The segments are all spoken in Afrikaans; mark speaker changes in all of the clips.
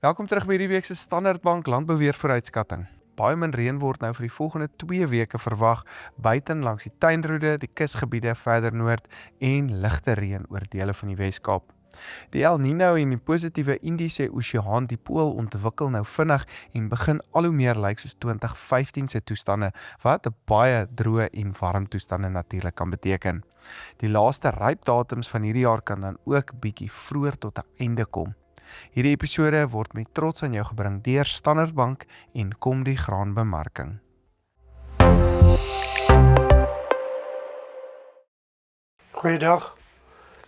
Speaker 1: Welkom terug by hierdie week se Standard Bank landbouweervooruitskatting. Baie min reën word nou vir die volgende 2 weke verwag, buiten langs die tuinroede, die kusgebiede verder noord en ligte reën oor dele van die Wes-Kaap. Die El Niño en die positiewe Indiese Oseaan dipool ontwikkel nou vinnig en begin al hoe meer lyk soos 2015 se toestande, wat 'n baie droë en warm toestande natuurlik kan beteken. Die laaste rypdatums van hierdie jaar kan dan ook bietjie vroeër tot 'n einde kom. Hierdie episode word met trots aan jou gebring deur Standard Bank en Kom die Graanbemarking.
Speaker 2: Goeiedag.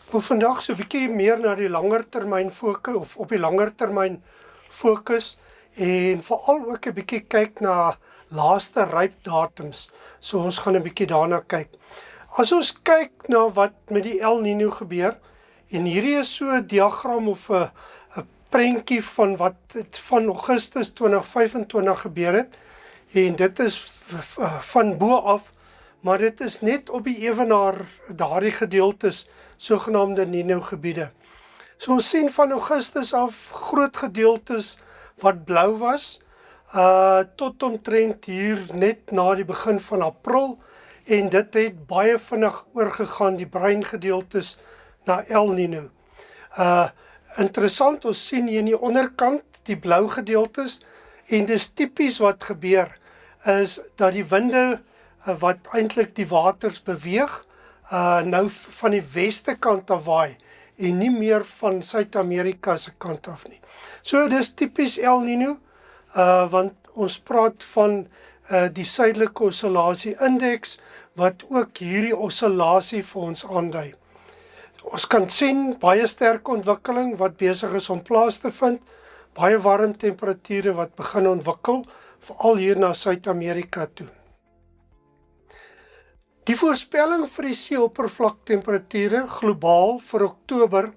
Speaker 2: Ek wil vandag so 'n bietjie meer na die langer termyn fokus of op die langer termyn fokus en veral ook 'n bietjie kyk na laaste rypdatums. So ons gaan 'n bietjie daarna kyk. As ons kyk na wat met die El Niño gebeur en hierdie is so 'n diagram of 'n prentjie van wat van Augustus 2025 gebeur het en dit is van bo af, maar dit is net op die ewenaar daardie gedeeltes, sogenaamde Niño gebiede. So ons sien van Augustus af groot gedeeltes wat blou was, tot omtrent hier net na die begin van April en dit het baie vinnig oorgegaan, die bruin gedeeltes na El Niño. Interessant, ons sien hier in die onderkant die blou gedeeltes en dis tipies wat gebeur is dat die winde wat eintlik die waters beweeg nou van die weste kant af waai en nie meer van Suid-Amerika se kant af nie. So dis tipies El Niño want ons praat van die suidelike oscillasie indeks wat ook hierdie oscillasie vir ons aandui. Ons kan sien baie sterk ontwikkeling wat besig is om plaas te vind, baie warm temperature wat begin ontwikkel, veral hier na Suid-Amerika toe. Die voorspelling vir die seeoppervlaktemperature globaal vir Oktober,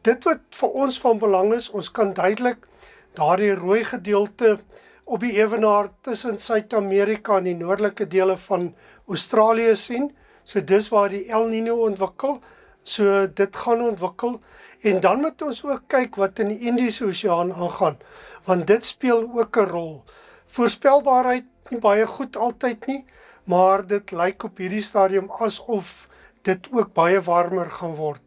Speaker 2: dit wat vir ons van belang is, ons kan duidelik daardie rooi gedeelte op die ewenaar tussen Suid-Amerika en die noordelike dele van Australië sien. So dis waar die El Niño ontwikkel, so dit gaan ontwikkel en dan moet ons ook kyk wat in die Indiese Oseaan aangaan, want dit speel ook 'n rol. Voorspelbaarheid nie baie goed altyd nie, maar dit lyk op hierdie stadium asof dit ook baie warmer gaan word.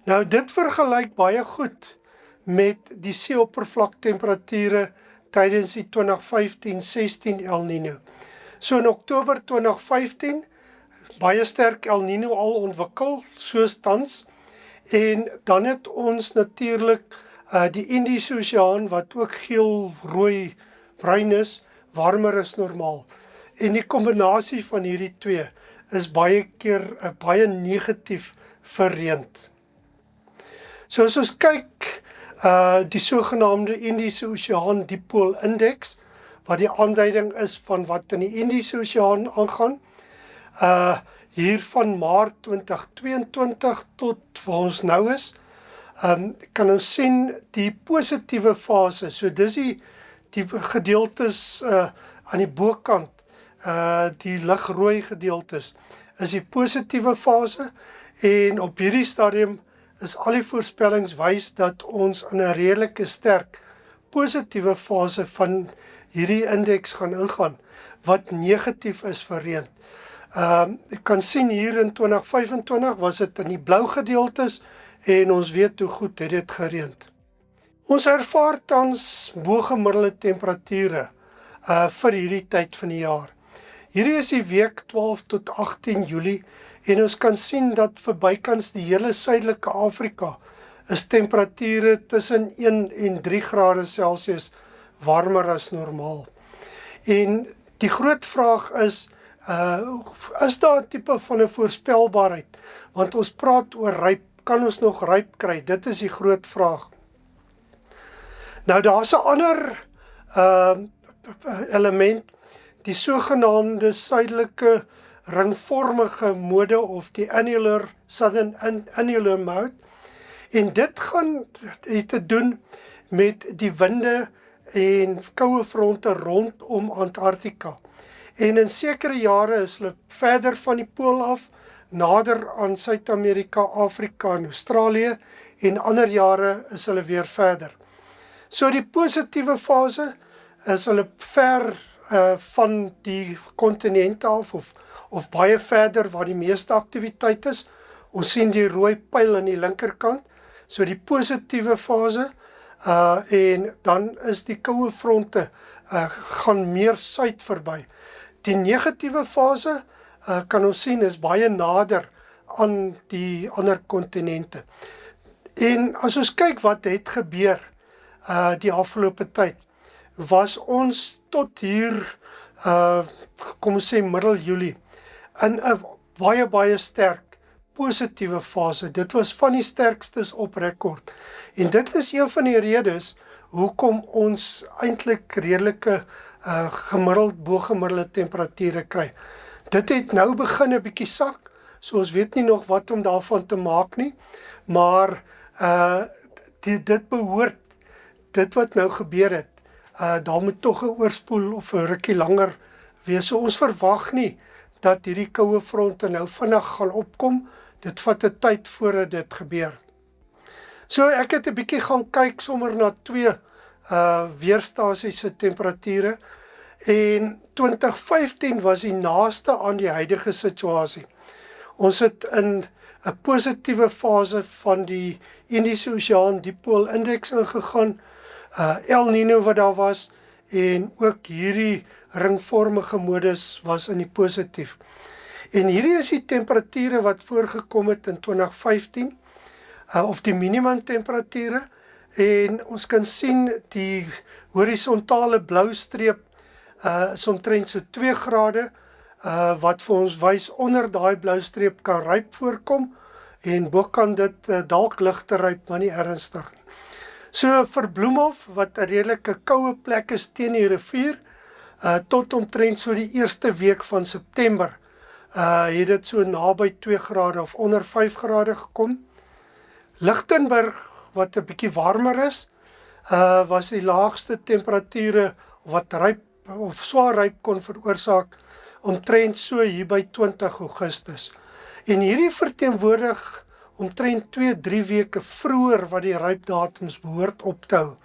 Speaker 2: Nou dit vergelyk baie goed met die seeoppervlaktemperature tydens die 2015-16 El Niño. So in Oktober 2015 baie sterk El Niño al ontwikkel, soos tans, en dan het ons natuurlik die Indiese Oseaan wat ook geel, rooi, bruin is, warmer as normaal. En die kombinasie van hierdie twee is baie keer baie negatief vir reën. So as ons kyk, die sogenaamde Indiese Oseaan dipool indeks, wat die aanduiding is van wat in die Indiese Oseaan aangaan, hier van Maart 2022 tot waar ons nou is, kan ons sien die positiewe fase, so dis die gedeeltes aan die bokant, die ligrooi gedeeltes, is die positiewe fase en op hierdie stadium is al die voorspellings wys dat ons in 'n redelike sterk positiewe fase van hierdie indeks gaan ingaan, wat negatief is vir reën. Ek kan sien hier in 2025 was dit in die blou gedeeltes en ons weet hoe goed het dit gereën. Ons ervaar tans bo-gemiddelde temperature vir hierdie tyd van die jaar. Hierdie is die week 12 tot 18 Julie en ons kan sien dat verbykans die hele suidelike Afrika is temperature tussen 1 en 3 grade Celsius warmer as normaal. En die groot vraag is daar 'n tipe van 'n voorspelbaarheid? Want ons praat oor ryp, kan ons nog ryp kry? Dit is die groot vraag. Nou daar's 'n ander element, die sogenaamde suidelike ringvormige mode of die Southern Annular Mode. En dit gaan te doen met die winde en koue fronte rondom Antarktika. En in sekere jare is hulle verder van die pool af, nader aan Suid-Amerika, Afrika en Australië, en ander jare is hulle weer verder. So die positiewe fase is hulle ver van die kontinente af of baie verder waar die meeste aktiwiteit is. Ons sien die rooi pyl aan die linkerkant. So die positiewe fase en dan is die koue fronte gaan meer suid verby. Die negatiewe fase kan ons sien is baie nader aan die ander kontinente. En as ons kyk wat het gebeur die afgelope tyd, was ons tot hier, kom ons sê middel Julie, in 'n baie sterk positiewe fase. Dit was van die sterkstes op rekord. En dit is een van die redes hoekom ons eintlik redelike bogemiddelde temperature kry. Dit het nou begin 'n bietjie sak, so ons weet nie nog wat om daarvan te maak nie, maar dit behoort, dit wat nou gebeur het, daar moet tog 'n oorspoel of 'n rukkie langer wees. So ons verwag nie dat hierdie koue fronte nou vinnig gaan opkom. Dit vat 'n tyd voordat dit gebeur. So ek het 'n bietjie gaan kyk sommer na twee weerstasies se temperature en 2015 was die naaste aan die huidige situasie. Ons het in 'n positiewe fase van die Indiese Oseaan Dieppool Indeks ingegaan, El Nino wat daar was en ook hierdie ringvormige modus was in die positief. En hierdie is die temperature wat voorgekom het in 2015, of die minimum temperature, en ons kan sien die horisontale blou streep is omtrent so 2 grade, wat vir ons wys onder daai blou streep kan ryp voorkom, en bo kan dit dalk ligter ryp, maar nie ernstig nie. So vir Bloemhof, wat 'n redelike koue plek is teen die rivier, tot omtrent so die eerste week van September, het dit so naby 2 grade of onder 5 grade gekom. Lichtenburg, wat 'n bietjie warmer is, was die laagste temperature wat ryp of swaar ryp kon veroorsaak, omtrent so hier by 20 Augustus. En hierdie verteenwoordig omtrent 2-3 weke vroeër wat die rypdatums behoort op te hou.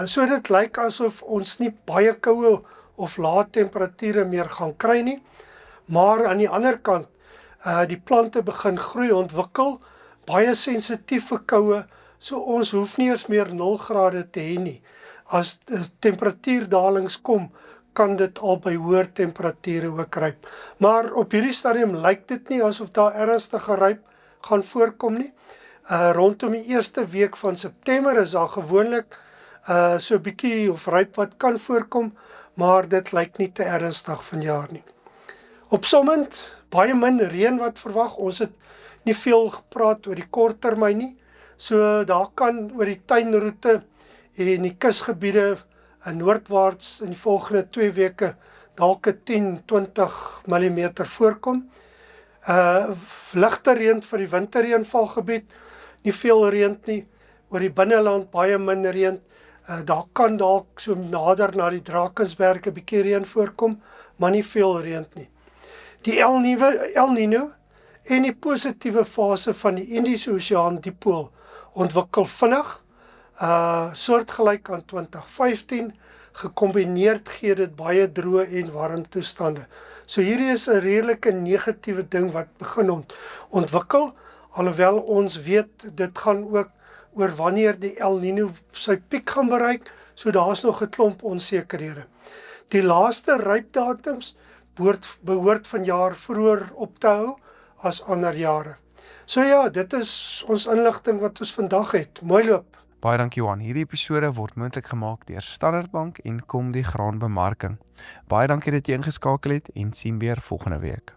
Speaker 2: So dit lyk asof ons nie baie koue of lae temperature meer gaan kry nie, maar aan die ander kant, die plante begin groei, ontwikkel, baie sensitief vir koue, so ons hoef nie eens meer 0 grade te hê nie. As temperatuurdalings kom, kan dit al by hoër temperature ook ryp. Maar op hierdie stadium lyk dit nie asof daar ernstige ryp gaan voorkom nie. Rondom die eerste week van September is daar gewoonlik so 'n bietjie of ryp wat kan voorkom, maar dit lyk nie te ernstig vanjaar nie. Opsommend, baie min reën wat verwag. Ons het nie veel gepraat oor die korttermyn nie. So daar kan oor die tuinroete en die kusgebiede noordwaarts in die volgende 2 weke dalk 10-20 mm voorkom. Ligte reën vir die winterreënvalgebied, nie veel reën nie. Oor die binneland baie min reën. Daar kan dalk so nader na die Drakensberg 'n bietjie reën voorkom, maar nie veel reën nie. Die El Nino en die positiewe fase van die Indiese Oseaan Dieppool ontwikkel vinnig, soortgelyk aan 2015, gekombineerd gee dit baie droë en warm toestande. So hierdie is 'n redelike negatiewe ding wat begin ontwikkel, alhoewel ons weet dit gaan ook oor wanneer die El Nino sy piek gaan bereik, so daar's nog 'n klomp onsekerhede. Die laaste rypdatums behoort vanjaar vroeër op te hou as ander jare. So ja, dit is ons inligting wat ons vandag het. Mooi loop.
Speaker 1: Baie dankie Johan. Hierdie episode word moontlik gemaak deur Standard Bank en Kom die Graanbemarking. Baie dankie dat jy ingeskakel het en sien weer volgende week.